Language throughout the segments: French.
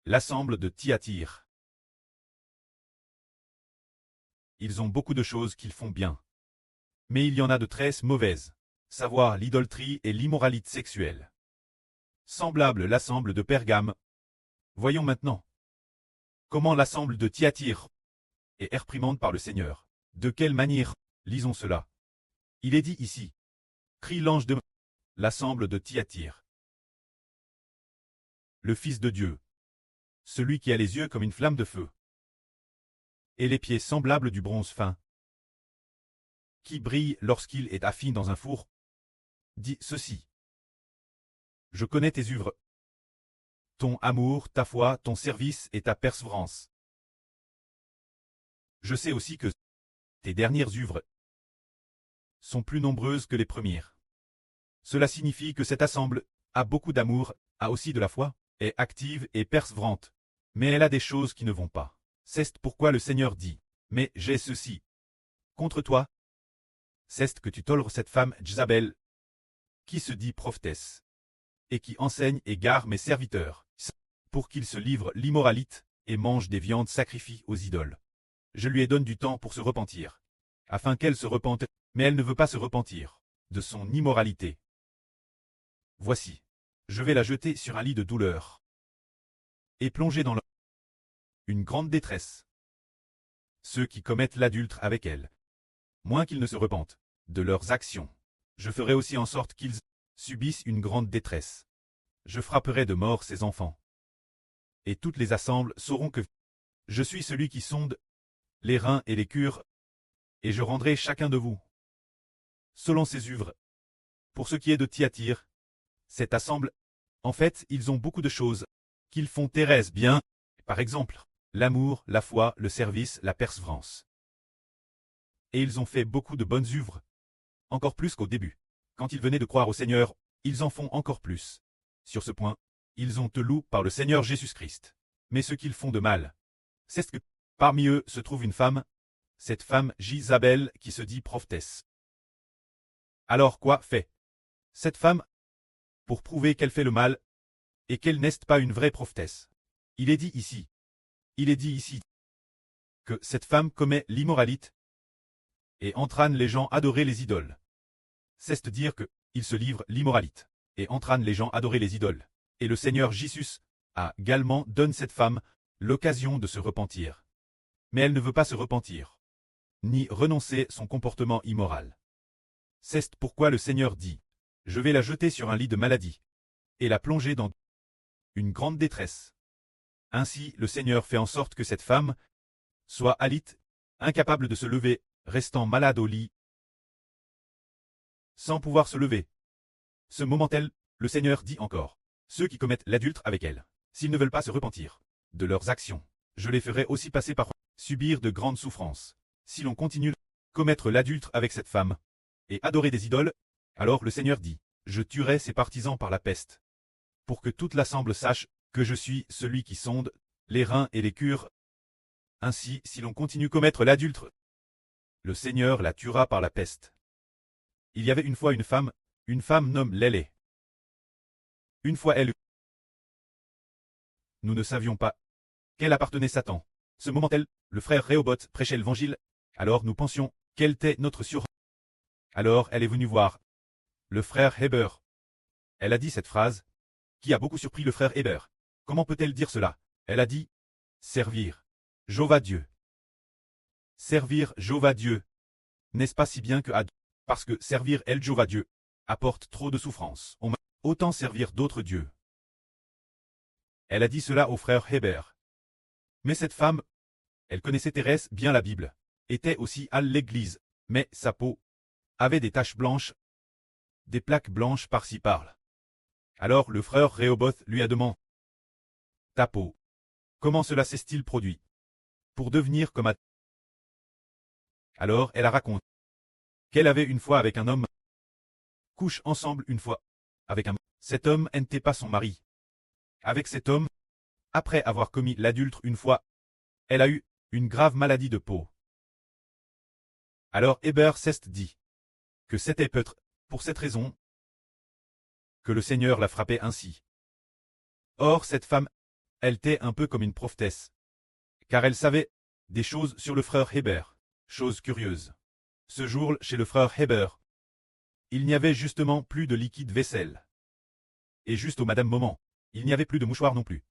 L'assemble de Thyatire. Ils ont beaucoup de choses qu'ils font bien. Mais il y en a de très mauvaises, savoir l'idolâtrie et l'immoralité sexuelle. Semblable l'assemble de Pergame. Voyons maintenant comment l'assemble de Thyatire est réprimandée par le Seigneur. De quelle manière lisons cela. Il est dit ici, crie l'ange de l'assemble de Thyatire. Le Fils de Dieu, celui qui a les yeux comme une flamme de feu, et les pieds semblables du bronze fin, qui brille lorsqu'il est affiné dans un four, dit ceci. Je connais tes œuvres, ton amour, ta foi, ton service et ta persévérance. Je sais aussi que tes dernières œuvres sont plus nombreuses que les premières. Cela signifie que cette assemble a beaucoup d'amour, a aussi de la foi, est active et persévérante, mais elle a des choses qui ne vont pas. C'est pourquoi le Seigneur dit, mais j'ai ceci contre toi, c'est que tu tolères cette femme Jézabel, qui se dit prophétesse, et qui enseigne et gare mes serviteurs, pour qu'ils se livrent l'immoralité et mangent des viandes sacrifiées aux idoles. Je lui ai donné du temps pour se repentir, afin qu'elle se repente, mais elle ne veut pas se repentir de son immoralité. Voici, je vais la jeter sur un lit de douleur, et plonger dans une grande détresse. Ceux qui commettent l'adultère avec elle, moins qu'ils ne se repentent de leurs actions, je ferai aussi en sorte qu'ils subissent une grande détresse. Je frapperai de mort ses enfants. Et toutes les assemblées sauront que je suis celui qui sonde les reins et les cœurs, et je rendrai chacun de vous selon ses œuvres. Pour ce qui est de Thyatire, cette assemblée, en fait, ils ont beaucoup de choses qu'ils font Thérèse bien, par exemple, l'amour, la foi, le service, la persévérance. Et ils ont fait beaucoup de bonnes œuvres, encore plus qu'au début. Quand ils venaient de croire au Seigneur, ils en font encore plus. Sur ce point, ils ont te loué par le Seigneur Jésus-Christ. Mais ce qu'ils font de mal, c'est que parmi eux se trouve une femme, cette femme Jézabel qui se dit prophétesse. Alors quoi fait cette femme pour prouver qu'elle fait le mal et qu'elle n'est pas une vraie prophétesse? Il est dit ici que cette femme commet l'immoralité et entraîne les gens à adorer les idoles. C'est-à-dire que il se livre l'immoralité et entraîne les gens à adorer les idoles. Et le Seigneur Jésus a également donné cette femme l'occasion de se repentir. Mais elle ne veut pas se repentir, ni renoncer son comportement immoral. C'est pourquoi le Seigneur dit, je vais la jeter sur un lit de maladie, et la plonger dans une grande détresse. Ainsi le Seigneur fait en sorte que cette femme soit alite, incapable de se lever, restant malade au lit, sans pouvoir se lever. Ce moment-là, le Seigneur dit encore, ceux qui commettent l'adultère avec elle, s'ils ne veulent pas se repentir de leurs actions, je les ferai aussi passer par subir de grandes souffrances. Si l'on continue à commettre l'adultère avec cette femme et adorer des idoles, alors le Seigneur dit, je tuerai ses partisans par la peste, pour que toute l'assemblée sache que je suis celui qui sonde les reins et les cœurs. Ainsi, si l'on continue à commettre l'adultère, le Seigneur la tuera par la peste. Il y avait une fois une femme nomme Lélé. Une fois elle, nous ne savions pas qu'elle appartenait à Satan. Ce moment-là, le frère Réhoboth prêchait l'évangile, alors nous pensions qu'elle était notre sur. Alors elle est venue voir le frère Heber. Elle a dit cette phrase, qui a beaucoup surpris le frère Heber. Comment peut-elle dire cela? Elle a dit, servir Jéhovah Dieu. Servir Jéhovah Dieu, n'est-ce pas si bien que parce que servir El Jéhovah Dieu apporte trop de souffrance. On m'a autant servir d'autres dieux. Elle a dit cela au frère Heber. Mais cette femme, elle connaissait Thérèse bien la Bible, était aussi à l'église, mais sa peau avait des taches blanches, des plaques blanches par-ci par-là. Alors le frère Réhoboth lui a demandé, ta peau, comment cela s'est-il produit pour devenir comme à... Alors elle a raconté qu'elle avait une fois avec un homme, couche ensemble une fois avec un... Cet homme n'était pas son mari. Avec cet homme, après avoir commis l'adultère une fois, elle a eu une grave maladie de peau. Alors Heber s'est dit que c'était peut-être pour cette raison que le Seigneur l'a frappée ainsi. Or cette femme Elle était un peu comme une prophétesse. Car elle savait des choses sur le frère Hébert. Chose curieuse. Ce jour, chez le frère Hébert, il n'y avait justement plus de liquide vaisselle. Et juste au Madame Moment, il n'y avait plus de mouchoir non plus.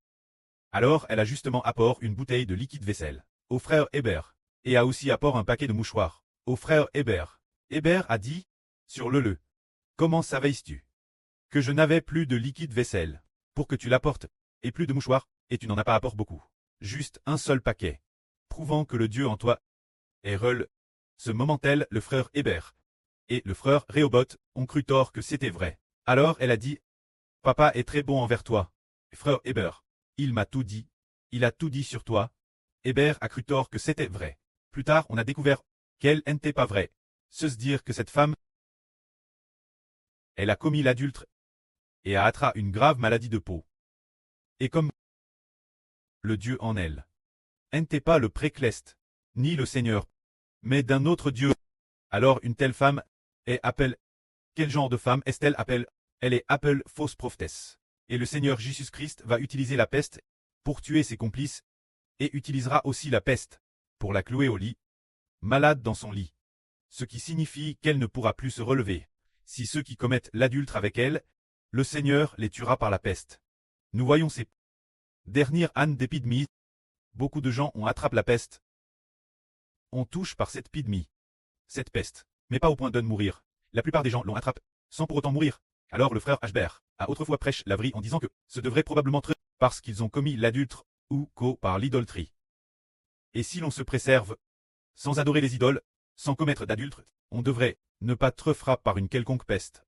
Alors elle a justement apport une bouteille de liquide vaisselle au frère Hébert, et a aussi apport un paquet de mouchoirs au frère Hébert. Hébert a dit, sur le, comment savais-tu que je n'avais plus de liquide vaisselle, pour que tu l'apportes, et plus de mouchoirs, et tu n'en as pas apport beaucoup. Juste un seul paquet, prouvant que le Dieu en toi est reul. Ce moment-elle, le frère Hébert et le frère Réhoboth ont cru tort que c'était vrai. Alors elle a dit, papa est très bon envers toi. Frère Hébert, il m'a tout dit, il a tout dit sur toi. Hébert a cru tort que c'était vrai. Plus tard, on a découvert qu'elle n'était pas vraie. Se dire que cette femme, elle a commis l'adultère et a attrapé une grave maladie de peau. Et comme le Dieu en elle n'était pas le précleste, ni le Seigneur, mais d'un autre Dieu, alors une telle femme est appelée. Quel genre de femme est-elle appelée? Elle est appelée fausse prophétesse. Et le Seigneur Jésus-Christ va utiliser la peste pour tuer ses complices, et utilisera aussi la peste pour la clouer au lit, malade dans son lit. Ce qui signifie qu'elle ne pourra plus se relever. Si ceux qui commettent l'adultère avec elle, le Seigneur les tuera par la peste. Nous voyons ces dernières années d'épidémie. Beaucoup de gens ont attrapé la peste. On touche par cette épidémie, cette peste, mais pas au point de mourir. La plupart des gens l'ont attrapé, sans pour autant mourir. Alors le frère Ashbert a autrefois prêché la vraie en disant que ce devrait probablement être parce qu'ils ont commis l'adultère ou par l'idolâtrie. Et si l'on se préserve, sans adorer les idoles, sans commettre d'adultère, on devrait ne pas être frappé par une quelconque peste.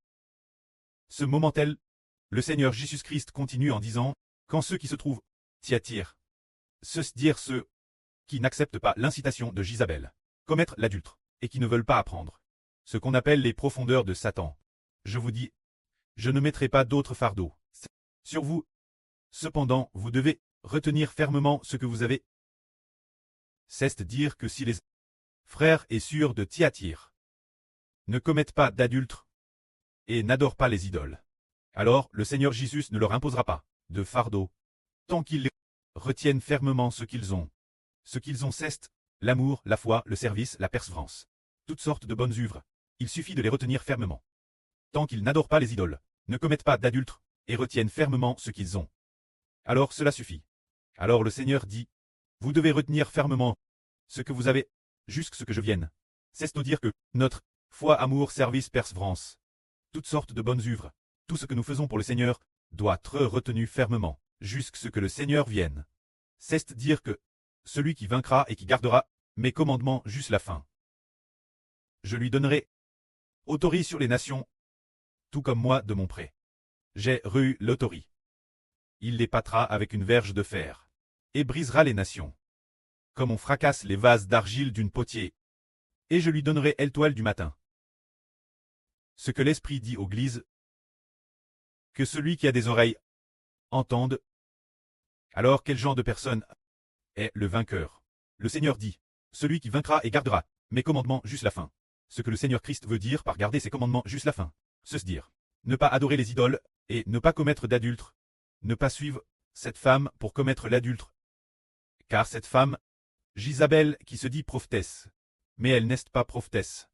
Ce moment-tel, le Seigneur Jésus-Christ continue en disant, quand ceux qui se trouvent, Thyatire, dire ceux qui n'acceptent pas l'incitation de Jézabel, commettre l'adultère, et qui ne veulent pas apprendre ce qu'on appelle les profondeurs de Satan. Je vous dis, je ne mettrai pas d'autre fardeau sur vous. Cependant, vous devez retenir fermement ce que vous avez. C'est dire que si les frères et sœurs de Thyatire ne commettent pas d'adultère et n'adorent pas les idoles, alors le Seigneur Jésus ne leur imposera pas de fardeau, tant qu'ils retiennent fermement ce qu'ils ont. Ce qu'ils ont, c'est l'amour, la foi, le service, la persévérance. Toutes sortes de bonnes œuvres. Il suffit de les retenir fermement. Tant qu'ils n'adorent pas les idoles, ne commettent pas d'adultère, et retiennent fermement ce qu'ils ont. Alors cela suffit. Alors le Seigneur dit, vous devez retenir fermement ce que vous avez, jusqu'à ce que je vienne. C'est-à-dire que notre foi, amour, service, persévérance, toutes sortes de bonnes œuvres, tout ce que nous faisons pour le Seigneur, doit être retenu fermement, jusqu'à ce que le Seigneur vienne. C'est-à-dire que celui qui vaincra et qui gardera mes commandements jusqu'à la fin, je lui donnerai autorité sur les nations, tout comme moi de mon pré. J'ai reçu l'autorité. Il les pâtera avec une verge de fer, et brisera les nations, comme on fracasse les vases d'argile d'une potier, et je lui donnerai l'étoile du matin. Ce que l'Esprit dit aux églises, que celui qui a des oreilles entende. Alors quel genre de personne est le vainqueur? Le Seigneur dit, celui qui vaincra et gardera mes commandements jusqu'à la fin. Ce que le Seigneur Christ veut dire par garder ses commandements jusqu'à la fin, c'est se dire, ne pas adorer les idoles, et ne pas commettre d'adultère, ne pas suivre cette femme pour commettre l'adultère. Car cette femme, Jézabel qui se dit prophétesse, mais elle n'est pas prophétesse.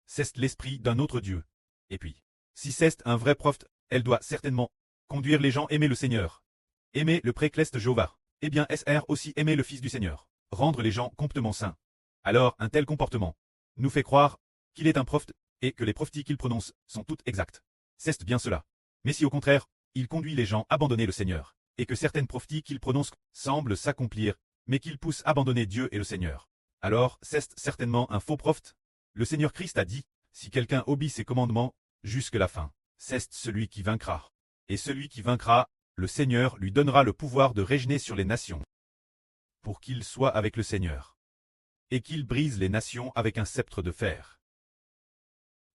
C'est l'esprit d'un autre Dieu. Et puis, si c'est un vrai prophète, elle doit certainement conduire les gens à aimer le Seigneur. Aimer le précleste Jéhovah. Eh bien, SR aussi aimer le Fils du Seigneur. Rendre les gens complètement saints. Alors, un tel comportement nous fait croire qu'il est un prophète, et que les prophéties qu'il prononce sont toutes exactes. C'est bien cela. Mais si au contraire, il conduit les gens à abandonner le Seigneur, et que certaines prophéties qu'il prononce semblent s'accomplir, mais qu'il pousse à abandonner Dieu et le Seigneur, alors c'est certainement un faux prophète. Le Seigneur Christ a dit, si quelqu'un obéit ses commandements, jusqu'à la fin, c'est celui qui vaincra. Et celui qui vaincra, le Seigneur lui donnera le pouvoir de régner sur les nations, pour qu'il soit avec le Seigneur, et qu'il brise les nations avec un sceptre de fer,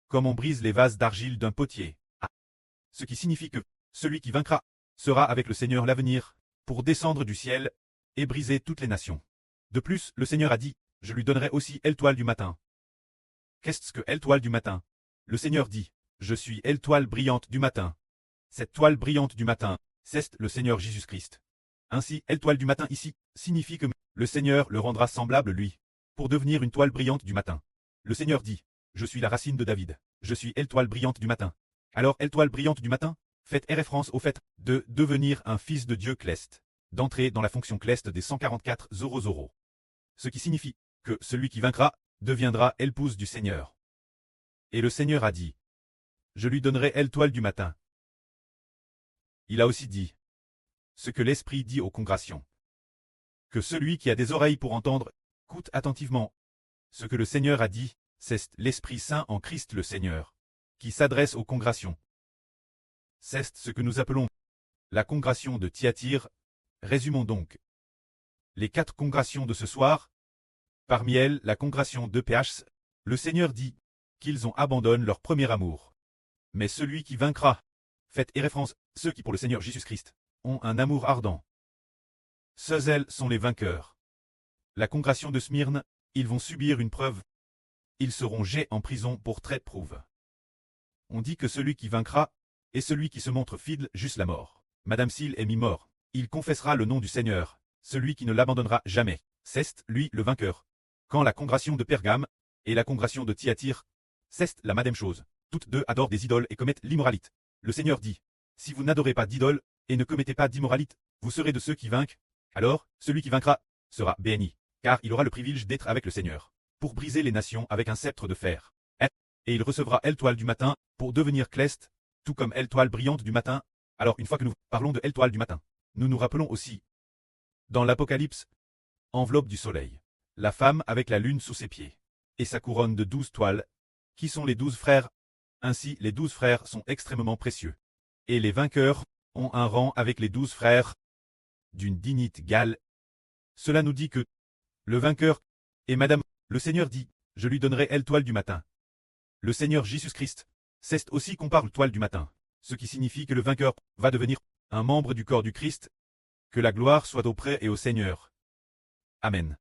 comme on brise les vases d'argile d'un potier. Ce qui signifie que celui qui vaincra sera avec le Seigneur l'avenir, pour descendre du ciel et briser toutes les nations. De plus, le Seigneur a dit, je lui donnerai aussi l'étoile du matin. Qu'est-ce que l'étoile du matin? Le Seigneur dit, je suis l'étoile brillante du matin. Cette toile brillante du matin, c'est le Seigneur Jésus-Christ. Ainsi, l'étoile du matin ici signifie que le Seigneur le rendra semblable lui, pour devenir une toile brillante du matin. Le Seigneur dit, je suis la racine de David, je suis l'étoile brillante du matin. Alors, l'étoile brillante du matin, faites référence au fait de devenir un fils de Dieu cleste, d'entrer dans la fonction cleste des 144 Zoro. Ce qui signifie que celui qui vaincra deviendra l'épouse du Seigneur. Et le Seigneur a dit, je lui donnerai l'étoile du matin. Il a aussi dit, ce que l'Esprit dit aux congrégations. Que celui qui a des oreilles pour entendre, écoute attentivement. Ce que le Seigneur a dit, c'est l'Esprit Saint en Christ le Seigneur, qui s'adresse aux congrégations. C'est ce que nous appelons la congrégation de Thyatire. Résumons donc. Les 4 congrégations de ce soir, parmi elles la congrégation de PHS, le Seigneur dit qu'ils abandonnent leur premier amour. Mais celui qui vaincra, faites référence, ceux qui pour le Seigneur Jésus-Christ ont un amour ardent. Ceux-elles sont les vainqueurs. La congrégation de Smyrne, ils vont subir une preuve. Ils seront jetés en prison pour traite prouve. On dit que celui qui vaincra est celui qui se montre fidèle jusqu'à la mort. Madame Seal est mi-mort. Il confessera le nom du Seigneur, celui qui ne l'abandonnera jamais. C'est lui le vainqueur. Quand la congrégation de Pergame et la congrégation de Thyatire, c'est la même chose. Toutes deux adorent des idoles et commettent l'immoralité. Le Seigneur dit, si vous n'adorez pas d'idoles et ne commettez pas d'immoralité, vous serez de ceux qui vainquent. Alors, celui qui vaincra sera béni, car il aura le privilège d'être avec le Seigneur, pour briser les nations avec un sceptre de fer. Et il recevra l'étoile du matin, pour devenir cleste, tout comme l'étoile brillante du matin. Alors une fois que nous parlons de l'étoile du matin, nous nous rappelons aussi, dans l'Apocalypse, enveloppe du soleil, la femme avec la lune sous ses pieds, et sa couronne de 12 toiles, qui sont les 12 frères. Ainsi les 12 frères sont extrêmement précieux. Et les vainqueurs ont un rang avec les 12 frères, d'une dignité égale. Cela nous dit que le vainqueur et Madame, le Seigneur dit, je lui donnerai l'étoile du matin. Le Seigneur Jésus-Christ, c'est aussi qu'on parle toile du matin, ce qui signifie que le vainqueur va devenir un membre du corps du Christ. Que la gloire soit auprès et au Seigneur. Amen.